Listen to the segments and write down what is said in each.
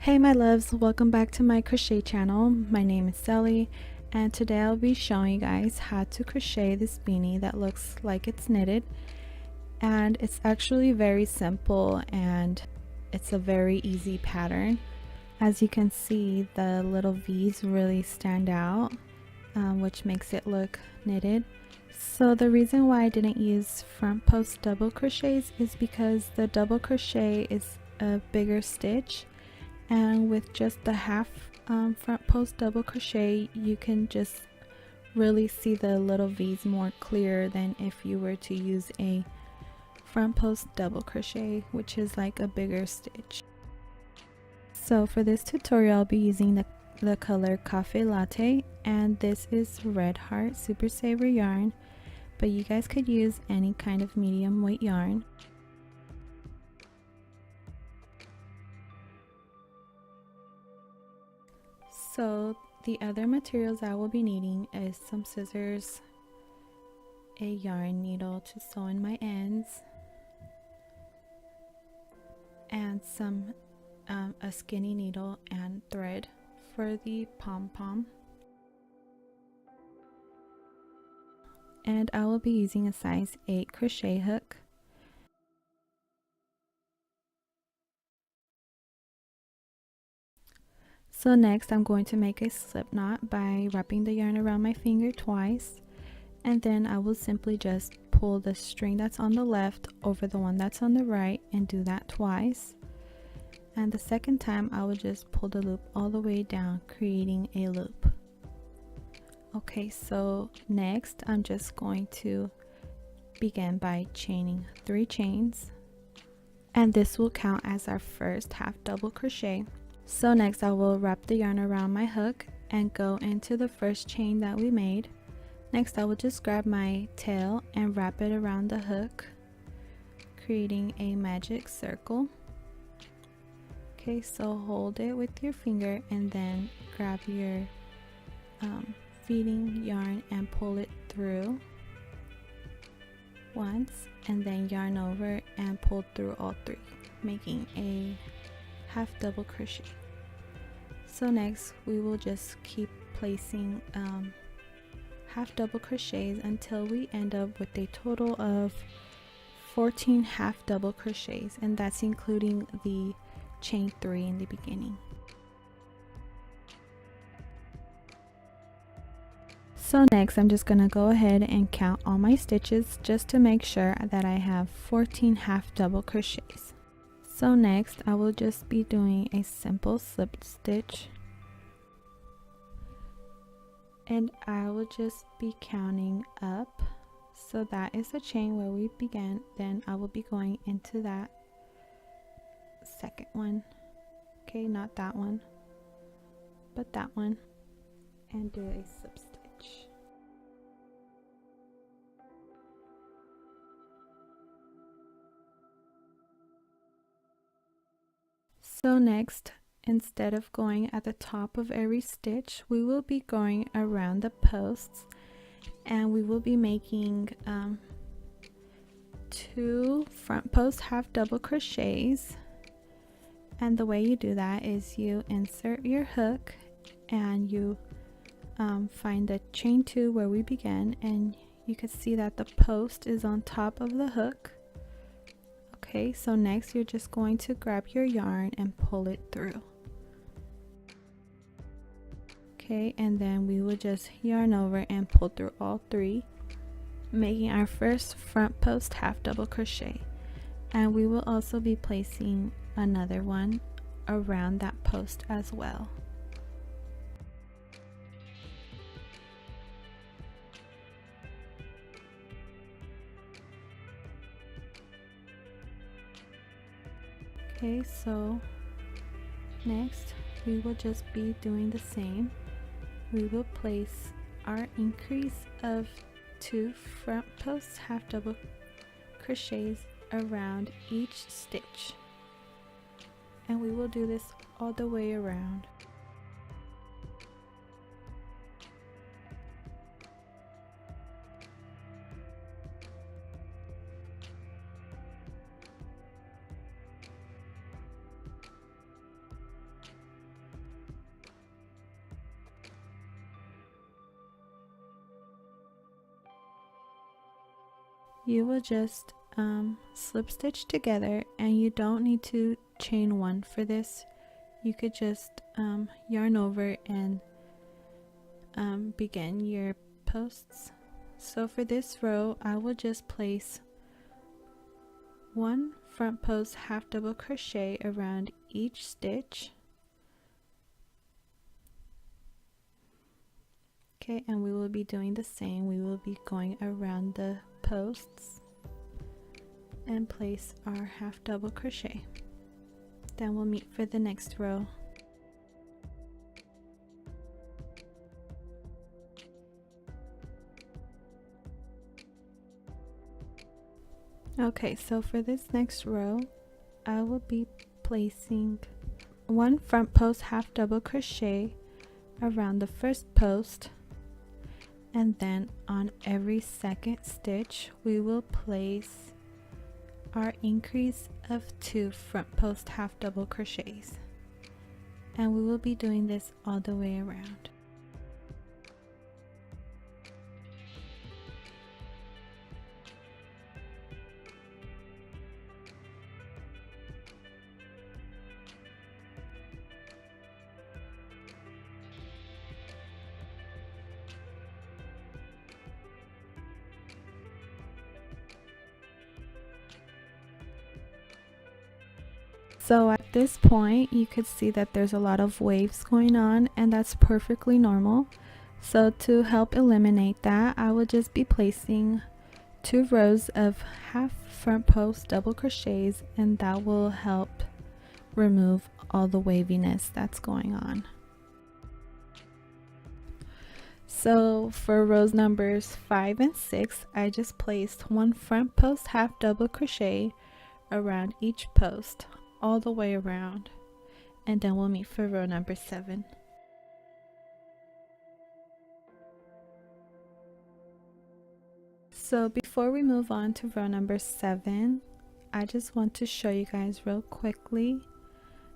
Hey my loves, welcome back to my crochet channel. My name is Sally and today I'll be showing you guys how to crochet this beanie that looks like it's knitted, and it's actually very simple and it's a very easy pattern. As you can see, the little V's really stand out, which makes it look knitted. So the reason why I didn't use front post double crochets is because the double crochet is a bigger stitch, and with just the half front post double crochet you can just really see the little V's more clear than if you were to use a front post double crochet, which is like a bigger stitch. So for this tutorial I'll be using the color Cafe Latte, and this is Redheart Super Saver yarn, but you guys could use any kind of medium weight yarn. So the other materials I will be needing is some scissors, a yarn needle to sew in my ends, and some a skinny needle and thread for the pom-pom. And I will be using a size 8 crochet hook. So next I'm going to make a slip knot by wrapping the yarn around my finger twice, and then I will simply just pull the string that's on the left over the one that's on the right and do that twice. And the second time I will just pull the loop all the way down, creating a loop. Okay, so next I'm just going to begin by chaining 3 chains, and this will count as our first half double crochet. So next I will wrap the yarn around my hook and go into the first chain that we made. Next I will just grab my tail and wrap it around the hook, creating a magic circle. Okay, so hold it with your finger and then grab your feeding yarn and pull it through once, and then yarn over and pull through all 3, making a half double crochet. So next we will just keep placing half double crochets until we end up with a total of 14 half double crochets, and that's including the chain 3 in the beginning. So next I'm just gonna go ahead and count all my stitches just to make sure that I have 14 half double crochets. So next I will just be doing a simple slip stitch, and I will just be counting up. So that is the chain where we began, then I will be going into that second one. Okay, not that one, but that one, and do a slip stitch. So next, instead of going at the top of every stitch, we will be going around the posts, and we will be making 2 front post half double crochets. And the way you do that is you insert your hook and you find the chain 2 where we began, and you can see that the post is on top of the hook. Okay, so next you're just going to grab your yarn and pull it through. Okay, and then we will just yarn over and pull through all 3, making our first front post half double crochet. And we will also be placing another one around that post as well. Okay, so next we will just be doing the same. We will place our increase of 2 front post half double crochets around each stitch, and we will do this all the way around. you will just slip stitch together, and you don't need to chain one for this. You could just yarn over and begin your posts. So for this row, I will just place one front post half double crochet around each stitch. Okay, and we will be doing the same. We will be going around the posts and place our half double crochet. Then we'll meet for the next row. Okay, so for this next row, I will be placing one front post half double crochet around the first post, and then on every second stitch we will place our increase of 2 front post half double crochets, and we will be doing this all the way around. So at this point, you could see that there's a lot of waves going on, and that's perfectly normal. So to help eliminate that, I will just be placing 2 rows of half front post double crochets, and that will help remove all the waviness that's going on. So for rows numbers 5 and 6, I just placed 1 front post half double crochet around each post, all the way around, and then we'll meet for row number 7. So before we move on to row number 7, I just want to show you guys real quickly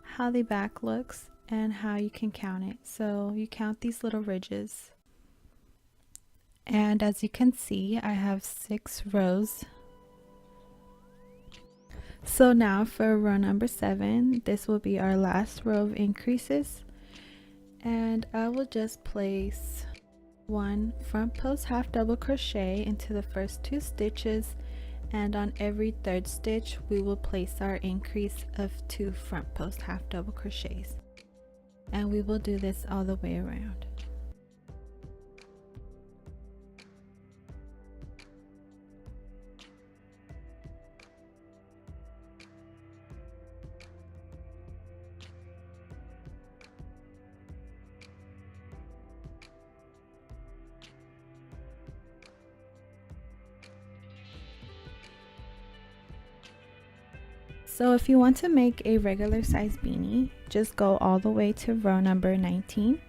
how the back looks and how you can count it. So you count these little ridges, and as you can see, I have 6 rows. So now for row number 7, this will be our last row of increases, and I will just place 1 front post half double crochet into the first 2 stitches, and on every 3rd stitch we will place our increase of 2 front post half double crochets, and we will do this all the way around. So if you want to make a regular size beanie, just go all the way to row number 19.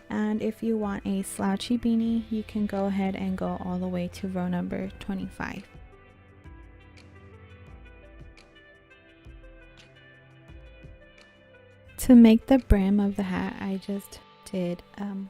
And if you want a slouchy beanie, you can go ahead and go all the way to row number 25. To make the brim of the hat, I just did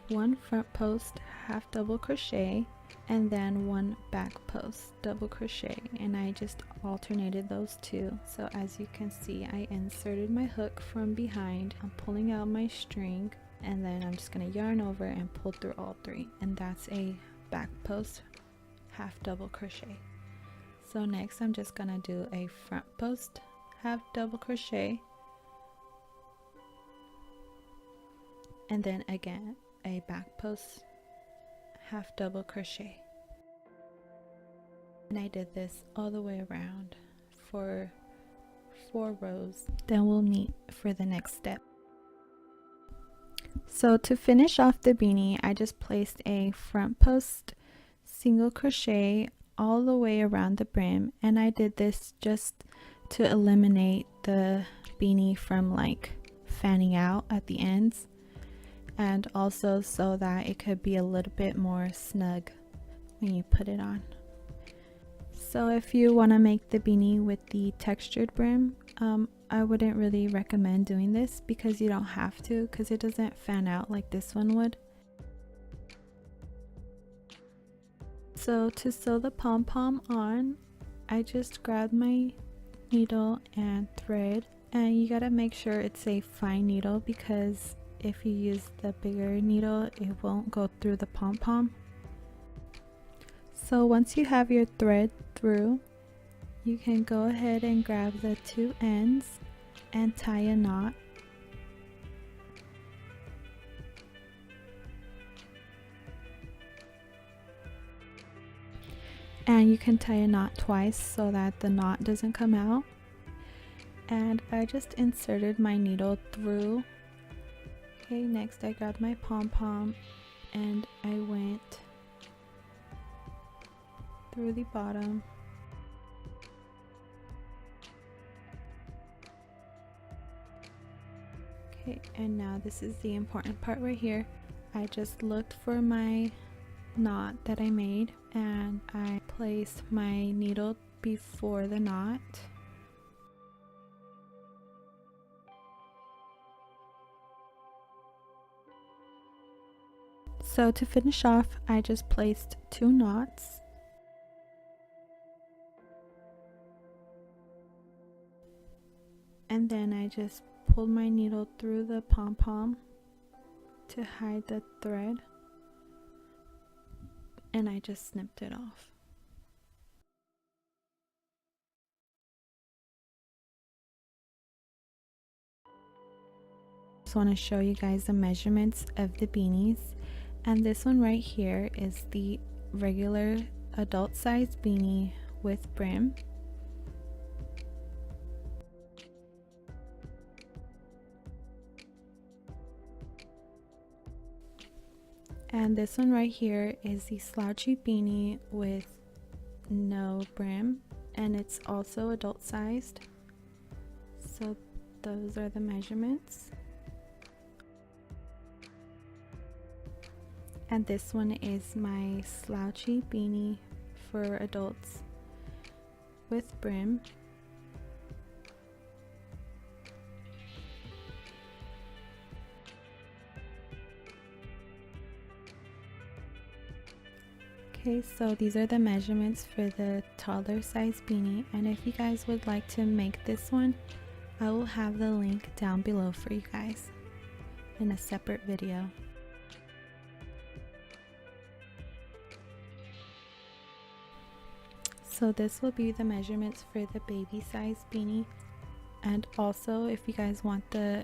1 front post half double crochet and then 1 back post double crochet, and I just alternated those 2. So as you can see, I inserted my hook from behind. I'm pulling out my string, and then I'm just going to yarn over and pull through all 3, and that's a back post half double crochet. So next I'm just going to do a front post half double crochet, and then again a back post half double crochet, and I did this all the way around for 4 rows. Then we'll meet for the next step. So to finish off the beanie, I just placed a front post single crochet all the way around the brim, and I did this just to eliminate the beanie from like fanning out at the ends, and also so that it could be a little bit more snug when you put it on. So if you want to make the beanie with the textured brim, I wouldn't really recommend doing this because you don't have to, because it doesn't fan out like this one would. So to sew the pom-pom on, I just grabbed my needle and thread, and you gotta make sure it's a fine needle because if you use the bigger needle it won't go through the pom-pom. So once you have your thread through, you can go ahead and grab the two ends and tie a knot. And you can tie a knot twice so that the knot doesn't come out. And I just inserted my needle through. Okay, next I grabbed my pom-pom and I went through the bottom. Okay, and now this is the important part right here. I just looked for my knot that I made and I placed my needle before the knot. So to finish off, I just placed 2 knots. And then I just pulled my needle through the pom-pom to hide the thread. And I just snipped it off. Just want to show you guys the measurements of the beanies, and this one right here is the regular adult size beanie with brim. And this one right here is the slouchy beanie with no brim, and it's also adult sized. So those are the measurements. And this one is my slouchy beanie for adults with brim. Okay, so these are the measurements for the toddler size beanie, and if you guys would like to make this one, I will have the link down below for you guys in a separate video. So this will be the measurements for the baby size beanie, and also if you guys want the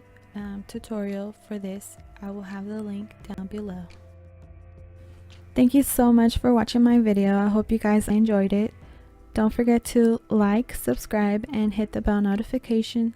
tutorial for this, I will have the link down below. Thank you so much for watching my video. I hope you guys enjoyed it. Don't forget to like, subscribe, and hit the bell notification